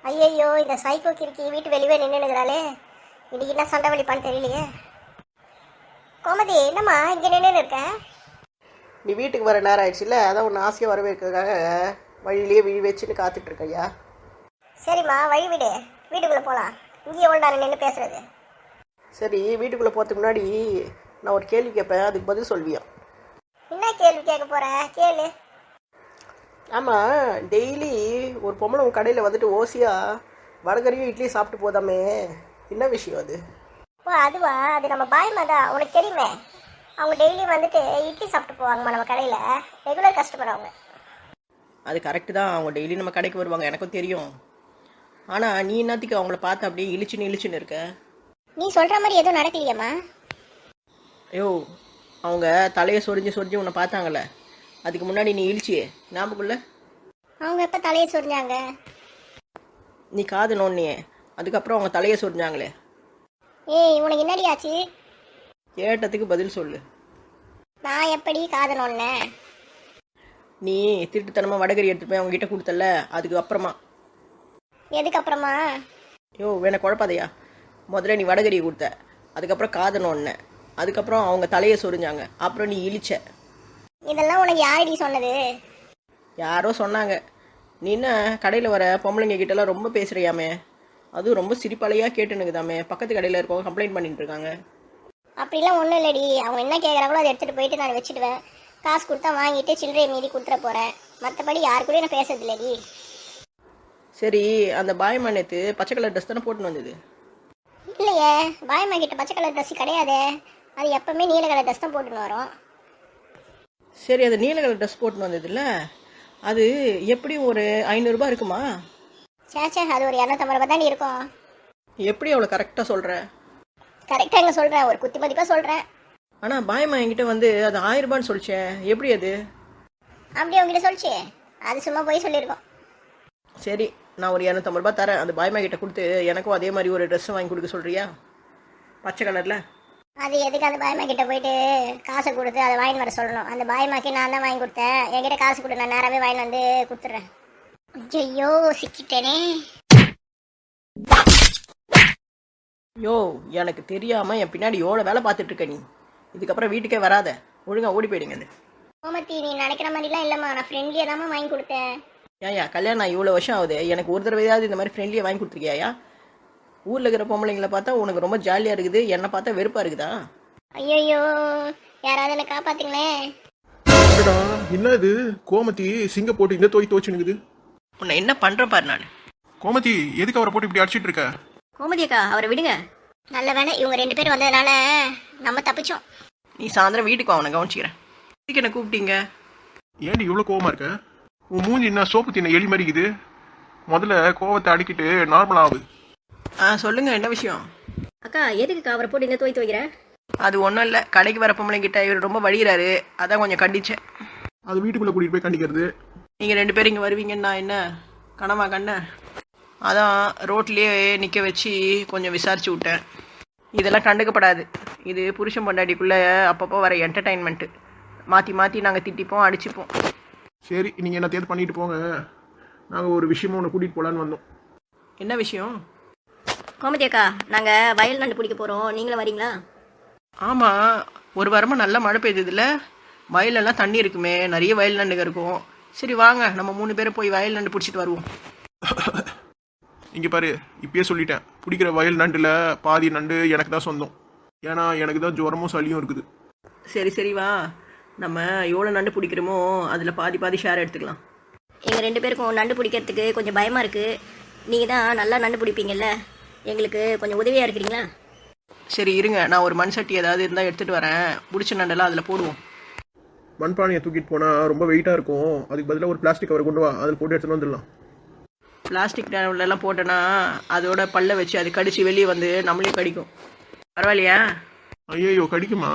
ஐயையோ, இந்த சைக்கோ கிறுக்கி வீட்டு வெளியே நின்றுகிறாளே. இன்னைக்கு என்ன சண்டை வலிப்பான்னு தெரியலையே. கோமதி, என்னம்மா இங்கே நின்று இருக்க? நீ வீட்டுக்கு வர நேரம் ஆயிடுச்சுல்ல, அதான் உன்னை ஆசையாக வரவேற்கிறதுக்காக வழியிலேயே விழி வச்சுன்னு காத்துட்ருக்கையா. சரிம்மா, வழி விடு, வீட்டுக்குள்ளே போகலாம். இங்கே எவ்வளோ நேரம் நின்று பேசுறது? சரி, வீட்டுக்குள்ளே போகிறதுக்கு முன்னாடி நான் ஒரு கேள்வி கேட்பேன், அதுக்கு பதில் சொல்வியா? என்ன கேள்வி கேட்க போகிற? கேளு. ஆமாம், டெய்லி ஒரு பொம்பளை உன் கடையில் வந்துட்டு ஓசியாக வடகறியும் இட்லியும் சாப்பிட்டு போதாமே, என்ன விஷயம் அது? ஓ, அதுவா? அது நம்ம பாய்மா தான், உனக்கு தெரியுமே. அவங்க டெய்லியும் வந்துட்டு இட்லி சாப்பிட்டு போவாங்கம்மா நம்ம கடையில். ரெகுலர் கஸ்டமர் அவங்க. அது கரெக்டு தான், அவங்க டெய்லி நம்ம கடைக்கு வருவாங்க, எனக்கும் தெரியும். ஆனால் நீ என்னத்துக்கு அவங்கள பார்த்து அப்படியே இழிச்சுன்னு இருக்க? நீ சொல்கிற மாதிரி எதுவும் நடக்கலையம்மா. ஐயோ, அவங்க தலையை சொரிஞ்சு உன்னை பார்த்தாங்கல்ல, அதுக்கு முன்னாடி நீ இழிச்சியே ஞாபகம்ல? அவங்க எப்போ தலையை சொரிஞ்சாங்க? நீ காது நோண்டியே, அதுக்கப்புறம் அவங்க தலையை சொரிஞ்சாங்களே. ஏய், உனக்கு என்னடி ஆச்சு? கேட்டதுக்கு பதில் சொல்லு. நான் எப்படி காது நோண்டினேன்? நீ திருட்டுத்தனமாக வடகறி எடுத்து போய் அவங்ககிட்ட கொடுத்தல, அதுக்கு அப்புறமா. எதுக்கு அப்புறமா? ஐயோ, வேணா குழப்பாதையா. முதல்ல நீ வடகறியை கொடுத்த, அதுக்கப்புறம் காது நோண்டின, அதுக்கப்புறம் அவங்க தலையை சொரிஞ்சாங்க, அப்புறம் நீ இழிச்ச. இதெல்லாம் உனக்கு யாரடி சொன்னது? யாரோ சொன்னாங்க. நீ என்ன கடையில் வர பொம்பளைங்க கிட்டலாம் ரொம்ப பேசுகிறியாமே, அதுவும் ரொம்ப சிரிப்பாலையாக கேட்டுனுக்குதாமே. பக்கத்து கடையில் இருக்கவங்க கம்ப்ளைண்ட் பண்ணிட்டு இருக்காங்க. அப்படிலாம் ஒன்றும் இல்லடி. அவங்க என்ன கேட்குறாங்களோ அதை எடுத்துகிட்டு போயிட்டு நான் வச்சுடுவேன். காசு கொடுத்தா வாங்கிட்டு சில்லறையை மீதி கொடுத்துட போகிறேன். மற்றபடி யாரு கூட நான் பேசுறது இல்லடி. சரி, அந்த பாயம்மா நேற்று பச்சை கலர் ட்ரெஸ் தானே போட்டுன்னு வந்தது? இல்லையே, பாயம்மா கிட்ட பச்சை கலர் ட்ரெஸ் கிடையாதே. அது எப்பவுமே நீல கலர் ட்ரெஸ் தான் போட்டுன்னு வரும். சரி, அது நீல கலர் ட்ரெஸ் போட்டுன்னு வந்தது இல்லை, அது எப்படி ஒரு 500 ரூபாய் இருக்குமா? சேச்சே, அது ஒரு 250 ரூபாய் தாண்டி இருக்கும். எப்படி அவ்வளோ கரெக்டாக சொல்கிற? கரெக்டாக எங்கே சொல்கிறேன், ஒரு குத்தி மதிப்பாக சொல்கிறேன். ஆனால் பாயம்மா என்கிட்ட வந்து அது 1000 ரூபான்னு சொல்லிச்சேன், எப்படி அது? அப்படியே உங்ககிட்ட சொல்லிச்சு, அது சும்மா போய் சொல்லியிருக்கோம். சரி, நான் ஒரு 250 ரூபாய் தரேன், அந்த பாயம்மா கிட்ட கொடுத்து எனக்கும் அதே மாதிரி ஒரு ட்ரெஸ் வாங்கி கொடுக்க சொல்கிறியா, பச்சை கலரில்? அது எதுக்கு அந்த பாயம்மா கிட்ட போயிட்டு காசை கொடுத்து அதை வாங்கி வர சொல்லணும்? அந்த பாயம்மாக்கு நான் தான் வாங்கி கொடுத்தேன். என்கிட்ட காசு கொடு, நான் நேராகவே வாங்கி வந்து கொடுத்துட்றேன். ஐயோ, சிக்கிட்டேனே. யோ, எனக்கு தெரியாமல் என் பின்னாடி எவ்வளோ வேலை பார்த்துட்டு இருக்க நீ. இதுக்கப்புறம் வீட்டுக்கே வராத, ஒழுங்காக ஓடி போயிடுங்க. அது கோமதி, நீ நினைக்கிற மாதிரிலாம் இல்லைம்மா. நான் ஃப்ரெண்ட்லியாக தாம்மா வாங்கி கொடுத்தேன். ஏன்யா, கல்யாணம் இவ்வளோ வருஷம் ஆகுது, எனக்கு ஒரு தடவையாவது இந்த மாதிரி ஃப்ரெண்ட்லியாக வாங்கி கொடுத்துருக்கியாயா? ஊரில் இருக்கிற பொம்பளைங்களை பார்த்தா உனக்கு ரொம்ப ஜாலியாக இருக்குது, என்னை பார்த்தா வெறுப்பாக இருக்குதா? ஐயோ, யாராவது என்ன காப்பாத்துங்களே. என்ன இது கோமதி சிங்க போட்டு இங்க துவச்சுனுக்குது? உன்னை என்ன பண்ணுறேன் பாரு நான். கோமதி, எதுக்கு அவரை போட்டு இப்படி அடிச்சிட்டு இருக்க? கோமதி அக்கா, அவரை விடுங்க. நல்ல வேலை இவங்க 2 பேர் வந்ததுனால நம்ம தப்பிச்சோம். நீ சாயந்தரம் வீட்டுக்கு அவனை கவனிச்சிக்கிறேன். இதுக்கு என்ன கூப்பிட்டீங்க? ஏன்டி இவ்வளோ கோவமா இருக்க? உன் மூஞ்சி என்ன சோப்பு தின்ன எலி மாதிரிக்குது. முதல்ல கோவத்தை அடிக்கிட்டு நார்மல் ஆகுது. சொல்லுங்க, என்ன விஷயம்? அக்கா, எதுக்கு அவரை போட்டு இந்த துவைத்து வைக்கிற? அது ஒன்றும் இல்லை, கடைக்கு வர பொம்பளைங்கிட்ட இவர் ரொம்ப வழிகிறாரு, அதான் கொஞ்சம் கண்டிச்சேன். அது வீட்டுக்குள்ளே கூட்டிகிட்டு போய் கண்டிக்கிறது. நீங்கள் 2 பேரும் இங்கே வருவீங்கன்னா என்ன கனவா கண்ண? அதான் ரோட்லேயே நிற்க வச்சு கொஞ்சம் விசாரிச்சு விட்டேன். இதெல்லாம் கண்டுக்கப்படாது, இது புருஷன் பொண்டாட்டிக்குள்ளே அப்பப்போ வர என்டர்டைன்மெண்ட்டு. மாற்றி மாற்றி நாங்கள் திட்டிப்போம், அடிச்சுப்போம். சரி, நீங்கள் என்ன தேர்வு பண்ணிட்டு போங்க. நாங்கள் ஒரு விஷயமும் ஒன்று கூட்டிகிட்டு போகலான்னு வந்தோம். என்ன விஷயம்? கோமதி அக்கா, நாங்கள் வயல் நண்டு பிடிக்க போகிறோம், நீங்களும் வரீங்களா? ஆமாம், ஒரு வாரமாக நல்ல மழை பெய்யுதுல, வயலெல்லாம் தண்ணி இருக்குமே, நிறைய வயல் நண்டுங்க இருக்கும். சரி வாங்க, நம்ம 3 பேரும் போய் வயல் நண்டு பிடிச்சிட்டு வருவோம். இங்கே பாரு, இப்பயே சொல்லிட்டேன், பிடிக்கிற வயல் நண்டில் பாதி நண்டு எனக்கு தான் சொந்தம். ஏன்னா எனக்கு தான் ஜுரமும் சளியும் இருக்குது. சரி சரி வா, நம்ம எவ்வளோ நண்டு பிடிக்கிறோமோ அதில் பாதி பாதி ஷேர் எடுத்துக்கலாம். எங்கள் 2 பேருக்கும் நண்டு பிடிக்கிறதுக்கு கொஞ்சம் பயமாக இருக்குது. நீங்கள் தான் நல்லா நண்டு பிடிப்பீங்கல்ல, எங்களுக்கு கொஞ்சம் உதவியாக இருக்கிறீங்களா? சரி இருங்க, நான் ஒரு மண் சட்டி ஏதாவது இருந்தால் எடுத்துகிட்டு வரேன், பிடிச்ச நண்டெல்லாம் அதில் போடுவோம். மண்பானையை தூக்கிட்டு போனால் ரொம்ப வெயிட்டாக இருக்கும், அதுக்கு பதிலாக ஒரு பிளாஸ்டிக் கவர் கொண்டு வா, அதில் போட்டு எடுத்துகிட்டு வந்துடலாம். பிளாஸ்டிக் டேப்லெலாம் போட்டோன்னா அதோட பல்ல வச்சு அது கடிச்சு வெளியே வந்து நம்மளே கடிக்கும். பரவாயில்லையா? ஐயோ, கடிக்குமா?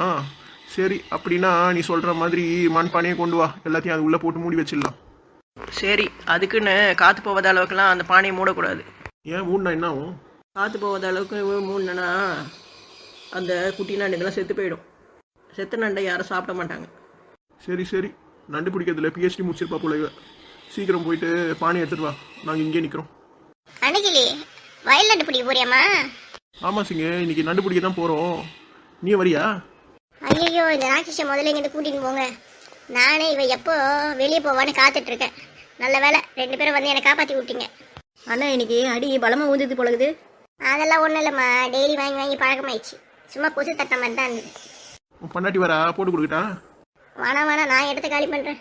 சரி, அப்படின்னா நீ சொல்கிற மாதிரி மண்பானையை கொண்டு வா, எல்லாத்தையும் அது உள்ளே போட்டு மூடி வச்சிடலாம். சரி, அதுக்குன்னு காற்று போகாத அளவுக்குலாம் அந்த பானையை மூடக்கூடாது. ஏன் மூடினா என்ன ஆகும்? காற்று போகாத அளவுக்கு மூடினா அந்த குட்டி நண்டுங்கெல்லாம் செத்து போயிடும். செத்த நண்டை யாரும் சாப்பிட மாட்டாங்க. சரி சரி, நண்டு பிடிக்கிறதுல பிஹெச்டி முடிச்சிருப்பா போல. சீக்கிரம் போயிட்டு பானை எடுத்துட்டு வா, நாங்கள் இங்கே நிற்கிறோம். அன்னைக்கு நண்டு பிடிக்க போறியாம்மா? ஆமாம் சிங்க, இன்னைக்கு நண்டு பிடிக்க தான் போகிறோம். நீ வரியா? ஐயோ, இந்த ராட்சஸை முதல்ல இங்கிருந்து கூட்டின்னு போங்க. நானே இவ எப்போ வெளியே போவான்னு காத்துட்டு இருக்கேன். நல்ல வேலை 2 பேரும் வந்து என்னை காப்பாற்றி விட்டீங்க. அண்ணா இன்னைக்கு அடி பலமாக ஊந்துது போலகுது. அதெல்லாம் ஒன்றும் இல்லைம்மா, டெய்லி வாங்கி வாங்கி பழக்கமாயிடுச்சு. சும்மா கொசு தட்ட மாதிரி தான் இருந்தது. உன் பொண்டாட்டி வரா, போட்டு கொடுக்கட்டா? வேணாம் வேணாம், நான் இடத்த காலி பண்ணுறேன்.